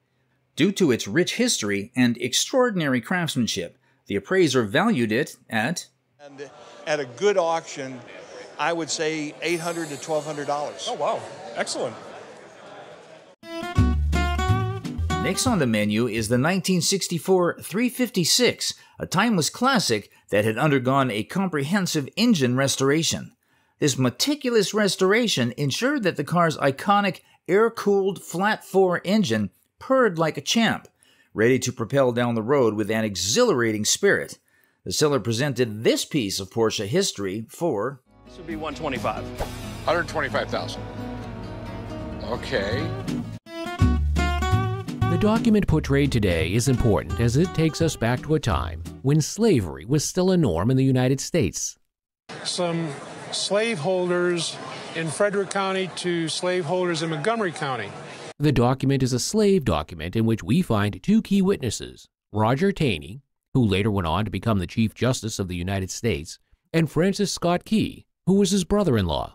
Due to its rich history and extraordinary craftsmanship, the appraiser valued it at... And at a good auction, I would say $800 to $1,200. Oh, wow. Excellent. Next on the menu is the 1964 356, a timeless classic that had undergone a comprehensive engine restoration. This meticulous restoration ensured that the car's iconic air-cooled flat-4 engine purred like a champ, ready to propel down the road with an exhilarating spirit. The seller presented this piece of Porsche history for... This would be $125,000. $125,000. Okay. The document portrayed today is important as it takes us back to a time when slavery was still a norm in the United States. Some slaveholders in Frederick County to slaveholders in Montgomery County. The document is a slave document in which we find two key witnesses, Roger Taney, who later went on to become the Chief Justice of the United States, and Francis Scott Key, who was his brother-in-law.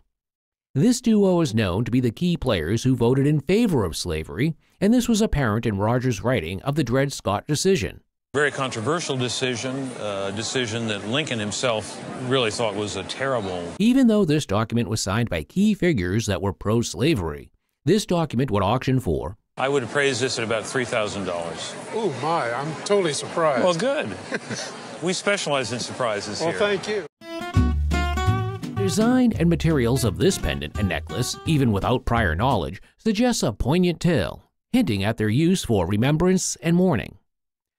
This duo is known to be the key players who voted in favor of slavery, and this was apparent in Roger's writing of the Dred Scott decision. Very controversial decision, a decision that Lincoln himself really thought was a terrible. Even though this document was signed by key figures that were pro-slavery, this document would auction for, I would appraise this at about $3,000. Oh my, I'm totally surprised. Well, good. We specialize in surprises here. Well, thank you. Design and materials of this pendant and necklace, even without prior knowledge, suggests a poignant tale, hinting at their use for remembrance and mourning.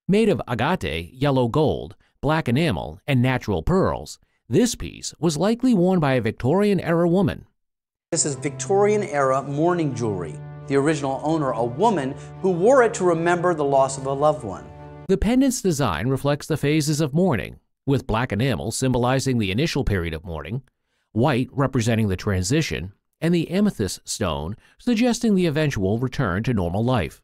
Made of agate, yellow gold, black enamel, and natural pearls, this piece was likely worn by a Victorian-era woman. This is Victorian-era mourning jewelry. The original owner, a woman who wore it to remember the loss of a loved one. The pendant's design reflects the phases of mourning, with black enamel symbolizing the initial period of mourning, white representing the transition, and the amethyst stone suggesting the eventual return to normal life.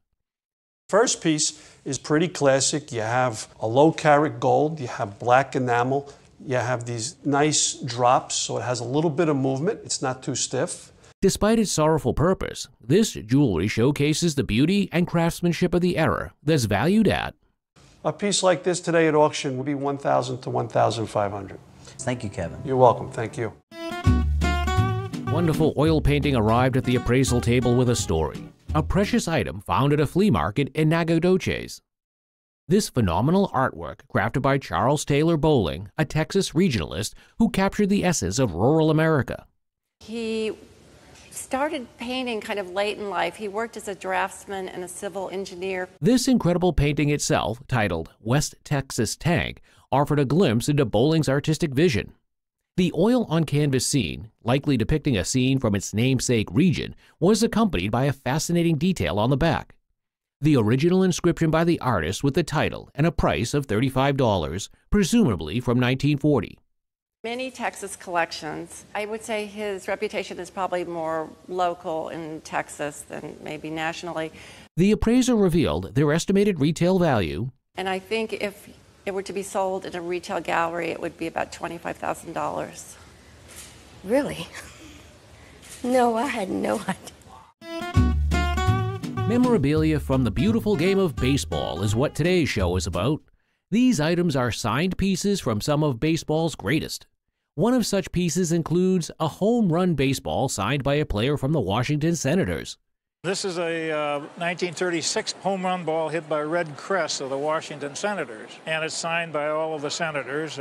First piece is pretty classic. You have a low carat gold, you have black enamel, you have these nice drops, so it has a little bit of movement. It's not too stiff. Despite its sorrowful purpose, this jewelry showcases the beauty and craftsmanship of the era that's valued at. A piece like this today at auction would be $1,000 to $1,500. Thank you, Kevin. You're welcome. Thank you. Wonderful oil painting arrived at the appraisal table with a story, a precious item found at a flea market in Nacogdoches. This phenomenal artwork, crafted by Charles Taylor Bowling, a Texas regionalist who captured the essence of rural America. He started painting kind of late in life. He worked as a draftsman and a civil engineer. This incredible painting itself, titled West Texas Tank, offered a glimpse into Bowling's artistic vision. The oil-on-canvas scene, likely depicting a scene from its namesake region, was accompanied by a fascinating detail on the back. The original inscription by the artist with the title and a price of $35, presumably from 1940. Many Texas collections. I would say his reputation is probably more local in Texas than maybe nationally. The appraiser revealed their estimated retail value. And I think if it were to be sold in a retail gallery, it would be about $25,000. Really? No, I had no idea. Memorabilia from the beautiful game of baseball is what today's show is about. These items are signed pieces from some of baseball's greatest. One of such pieces includes a home run baseball signed by a player from the Washington Senators. This is a 1936 home run ball hit by Red Cress of the Washington Senators, and it's signed by all of the Senators.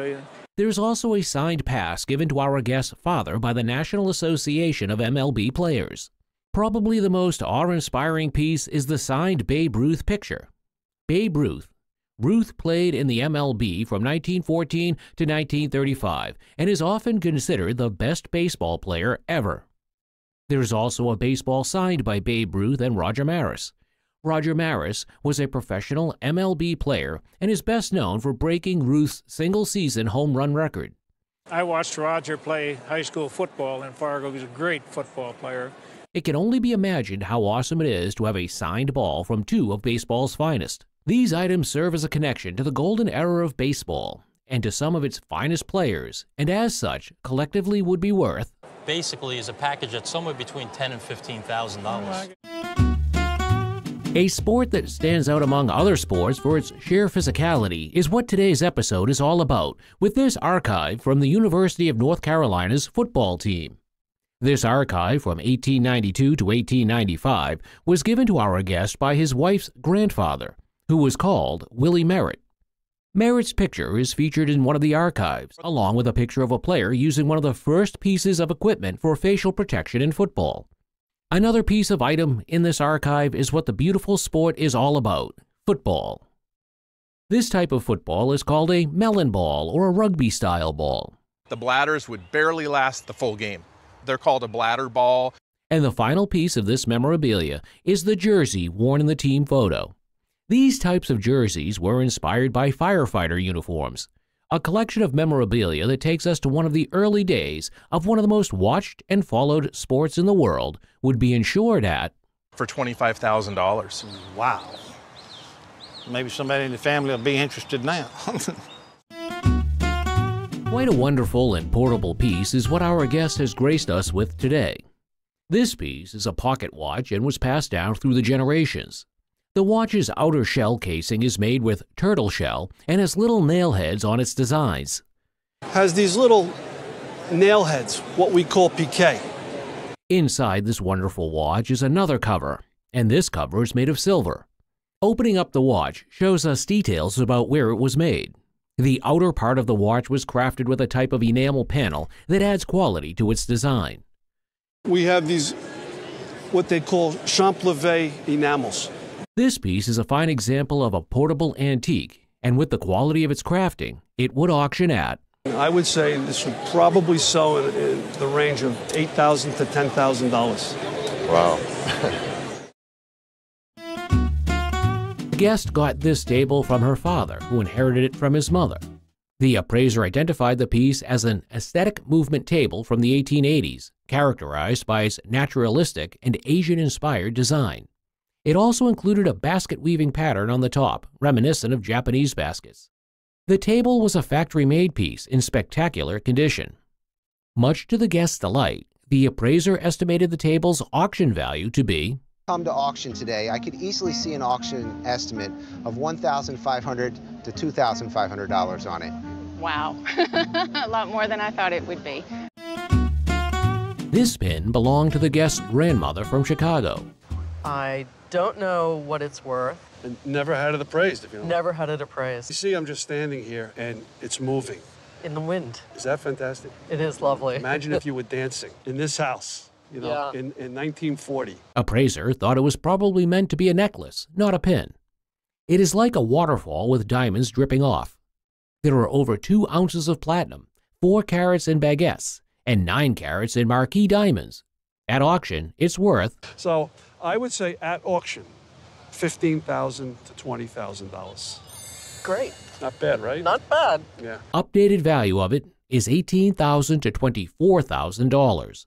There's also a signed pass given to our guest's father by the National Association of MLB Players. Probably the most awe-inspiring piece is the signed Babe Ruth picture. Babe Ruth. Ruth played in the MLB from 1914 to 1935 and is often considered the best baseball player ever. There's also a baseball signed by Babe Ruth and Roger Maris. Roger Maris was a professional MLB player and is best known for breaking Ruth's single-season home run record. I watched Roger play high school football in Fargo. He's a great football player. It can only be imagined how awesome it is to have a signed ball from two of baseball's finest. These items serve as a connection to the golden era of baseball and to some of its finest players, and as such, collectively would be worth basically is a package that's somewhere between $10,000 and $15,000. A sport that stands out among other sports for its sheer physicality is what today's episode is all about, with this archive from the University of North Carolina's football team. This archive from 1892 to 1895 was given to our guest by his wife's grandfather, who was called Willie Merritt. Merritt's picture is featured in one of the archives, along with a picture of a player using one of the first pieces of equipment for facial protection in football. Another piece of item in this archive is what the beautiful sport is all about, football. This type of football is called a melon ball or a rugby-style ball. The bladders would barely last the full game. They're called a bladder ball. And the final piece of this memorabilia is the jersey worn in the team photo. These types of jerseys were inspired by firefighter uniforms, a collection of memorabilia that takes us to one of the early days of one of the most watched and followed sports in the world would be insured at for $25,000. Wow. Maybe somebody in the family will be interested now. Quite a wonderful and portable piece is what our guest has graced us with today. This piece is a pocket watch and was passed down through the generations. The watch's outer shell casing is made with turtle shell and has little nail heads on its designs. Has these little nail heads, what we call piquet. Inside this wonderful watch is another cover, and this cover is made of silver. Opening up the watch shows us details about where it was made. The outer part of the watch was crafted with a type of enamel panel that adds quality to its design. We have these, what they call champleve enamels. This piece is a fine example of a portable antique, and with the quality of its crafting, it would auction at, I would say this would probably sell in the range of $8,000 to $10,000. Wow. The guest got this table from her father, who inherited it from his mother. The appraiser identified the piece as an aesthetic movement table from the 1880s, characterized by its naturalistic and Asian-inspired design. It also included a basket weaving pattern on the top, reminiscent of Japanese baskets. The table was a factory-made piece in spectacular condition. Much to the guest's delight, the appraiser estimated the table's auction value to be, come to auction today, I could easily see an auction estimate of $1,500 to $2,500 on it. Wow, a lot more than I thought it would be. This pin belonged to the guest's grandmother from Chicago. I don't know what it's worth. And never had it appraised, if you know. Never had it appraised. You see, I'm just standing here and it's moving. In the wind. Is that fantastic? It is lovely. Imagine if you were dancing in this house, you know, Yeah. in 1940. Appraiser thought it was probably meant to be a necklace, not a pin. It is like a waterfall with diamonds dripping off. There are over 2 ounces of platinum, 4 carats in baguettes, and 9 carats in marquise diamonds. At auction, it's worth, So I would say at auction, $15,000 to $20,000. Great. Not bad, right? Not bad. Yeah. updated value of it is $18,000 to $24,000.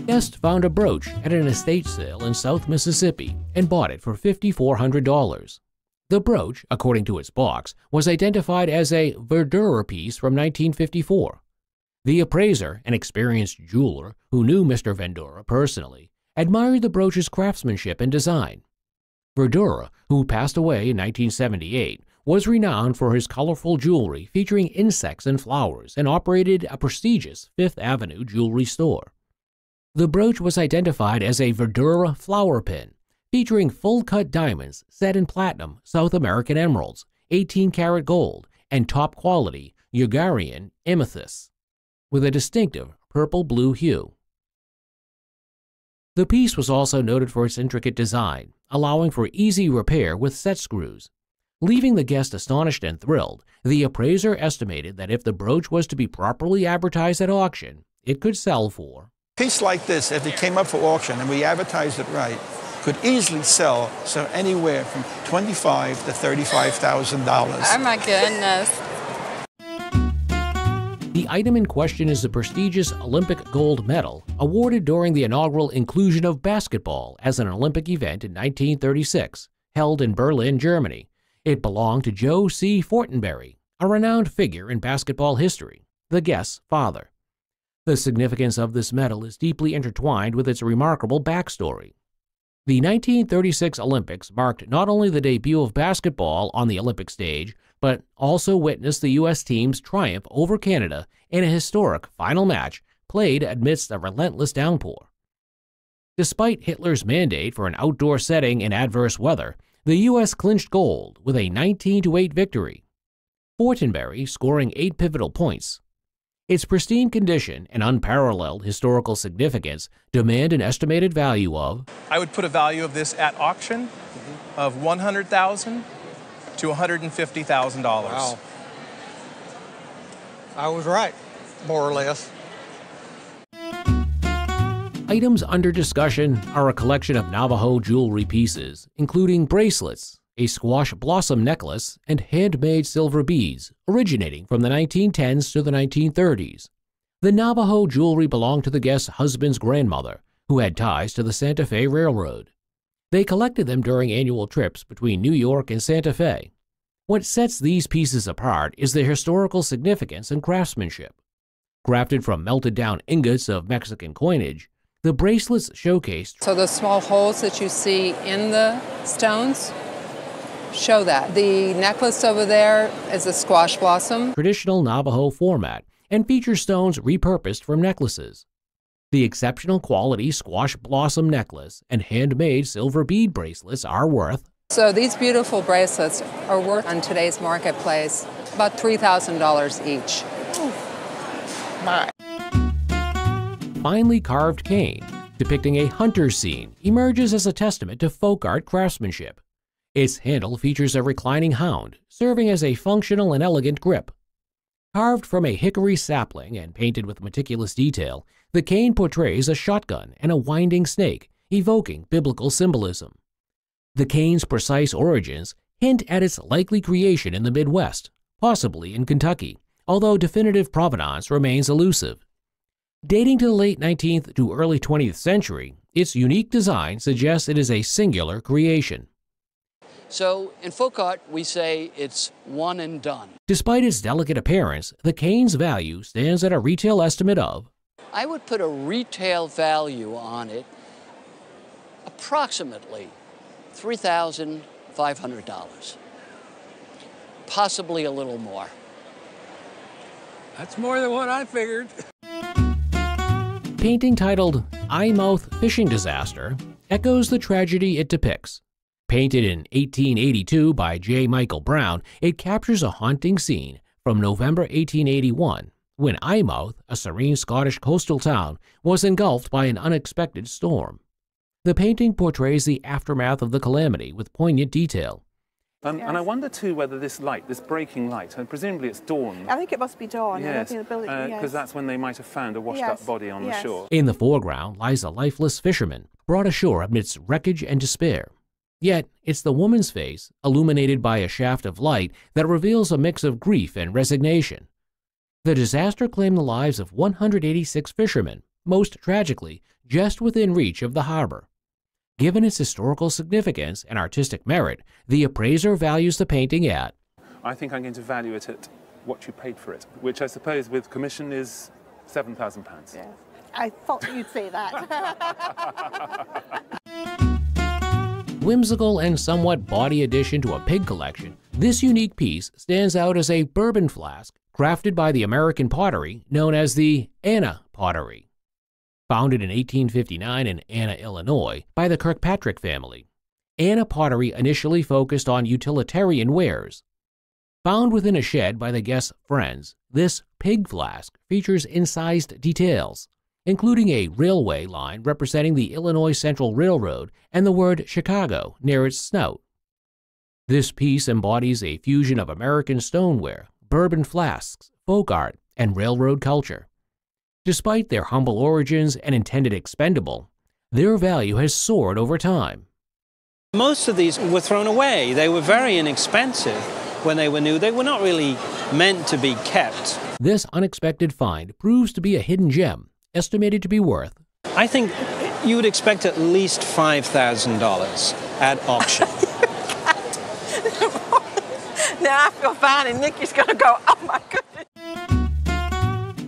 Guest found a brooch at an estate sale in South Mississippi and bought it for $5,400. The brooch, according to its box, was identified as a Verdura piece from 1954. The appraiser, an experienced jeweler who knew Mr. Verdura personally, admired the brooch's craftsmanship and design. Verdura, who passed away in 1978, was renowned for his colorful jewelry featuring insects and flowers and operated a prestigious Fifth Avenue jewelry store. The brooch was identified as a Verdura flower pin, featuring full-cut diamonds set in platinum South American emeralds, 18-karat gold, and top-quality Uigurian amethysts, with a distinctive purple-blue hue. The piece was also noted for its intricate design, allowing for easy repair with set screws. Leaving the guest astonished and thrilled, the appraiser estimated that if the brooch was to be properly advertised at auction, it could sell for. A piece like this, if it came up for auction and we advertised it right, could easily sell anywhere from $25,000 to $35,000. Oh my goodness. The item in question is the prestigious Olympic gold medal awarded during the inaugural inclusion of basketball as an Olympic event in 1936, held in Berlin, Germany. It belonged to Joe C. Fortenberry, a renowned figure in basketball history, the guest's father. The significance of this medal is deeply intertwined with its remarkable backstory. The 1936 Olympics marked not only the debut of basketball on the Olympic stage, but also witnessed the U.S. team's triumph over Canada in a historic final match played amidst a relentless downpour. Despite Hitler's mandate for an outdoor setting in adverse weather, the U.S. clinched gold with a 19-8 victory, Fortenberry scoring 8 pivotal points. Its pristine condition and unparalleled historical significance demand an estimated value of, I would put a value of this at auction of $100,000 to $150,000. Wow. I was right, more or less. Items under discussion are a collection of Navajo jewelry pieces, including bracelets, a squash blossom necklace, and handmade silver beads, originating from the 1910s to the 1930s. The Navajo jewelry belonged to the guest's husband's grandmother, who had ties to the Santa Fe Railroad. They collected them during annual trips between New York and Santa Fe. What sets these pieces apart is their historical significance and craftsmanship. Crafted from melted-down ingots of Mexican coinage, the bracelets showcased. So the small holes that you see in the stones show that. The necklace over there is a squash blossom. Traditional Navajo format and feature stones repurposed from necklaces. The exceptional quality squash blossom necklace and handmade silver bead bracelets are worth. So these beautiful bracelets are worth on today's marketplace about $3,000 each. My. Finely carved cane, depicting a hunter's scene, emerges as a testament to folk art craftsmanship. Its handle features a reclining hound, serving as a functional and elegant grip. Carved from a hickory sapling and painted with meticulous detail, the cane portrays a shotgun and a winding snake, evoking biblical symbolism. The cane's precise origins hint at its likely creation in the Midwest, possibly in Kentucky, although definitive provenance remains elusive. Dating to the late 19th to early 20th century, its unique design suggests it is a singular creation. So in folk art, we say it's one and done. Despite its delicate appearance, the cane's value stands at a retail estimate of. I would put a retail value on it approximately $3,500, possibly a little more. That's more than what I figured. Painting titled Eyemouth Fishing Disaster echoes the tragedy it depicts. Painted in 1882 by J. Michael Brown, it captures a haunting scene from November 1881, when Eyemouth, a serene Scottish coastal town, was engulfed by an unexpected storm. The painting portrays the aftermath of the calamity with poignant detail. And I wonder too whether this light, this breaking light, and presumably it's dawn. I think it must be dawn. Yes, because that's when they might have found a washed-up body on the shore. In the foreground lies a lifeless fisherman, brought ashore amidst wreckage and despair. Yet, it's the woman's face, illuminated by a shaft of light, that reveals a mix of grief and resignation. The disaster claimed the lives of 186 fishermen, most tragically, just within reach of the harbor. Given its historical significance and artistic merit, the appraiser values the painting at. I think I'm going to value it at what you paid for it, which I suppose with commission is £7,000. Yes. I thought you'd say that. Whimsical and somewhat bawdy addition to a pig collection, this unique piece stands out as a bourbon flask crafted by the American pottery known as the Anna pottery. Founded in 1859 in Anna, Illinois, by the Kirkpatrick family, Anna pottery initially focused on utilitarian wares. Found within a shed by the guest's friends, this pig flask features incised details, including a railway line representing the Illinois Central Railroad and the word Chicago near its snout. This piece embodies a fusion of American stoneware, bourbon flasks, folk art, and railroad culture. Despite their humble origins and intended expendable, their value has soared over time. Most of these were thrown away. They were very inexpensive when they were new. They were not really meant to be kept. This unexpected find proves to be a hidden gem, estimated to be worth. I think you would expect at least $5,000 at auction. Now I feel fine and Nikki's going to go, oh my goodness.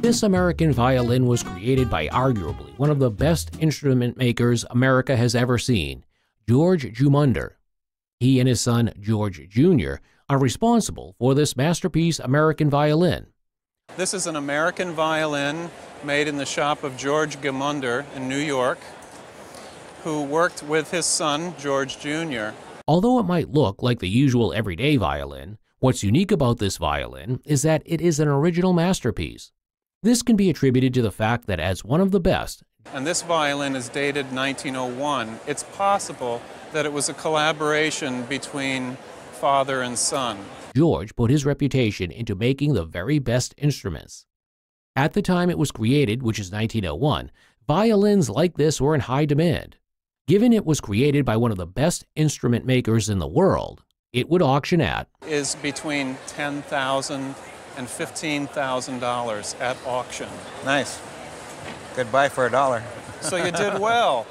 This American violin was created by arguably one of the best instrument makers America has ever seen, George Jumunder. He and his son, George Jr., are responsible for this masterpiece American violin. This is an American violin made in the shop of George Jumunder in New York, who worked with his son, George Jr. Although it might look like the usual everyday violin, what's unique about this violin is that it is an original masterpiece. This can be attributed to the fact that as one of the best, and this violin is dated 1901, it's possible that it was a collaboration between father and son. George put his reputation into making the very best instruments. At the time it was created, which is 1901, Violins like this were in high demand. Given it was created by one of the best instrument makers in the world, it would auction at is between $10,000 and $15,000 at auction. Nice. Good buy for $1. So you did well.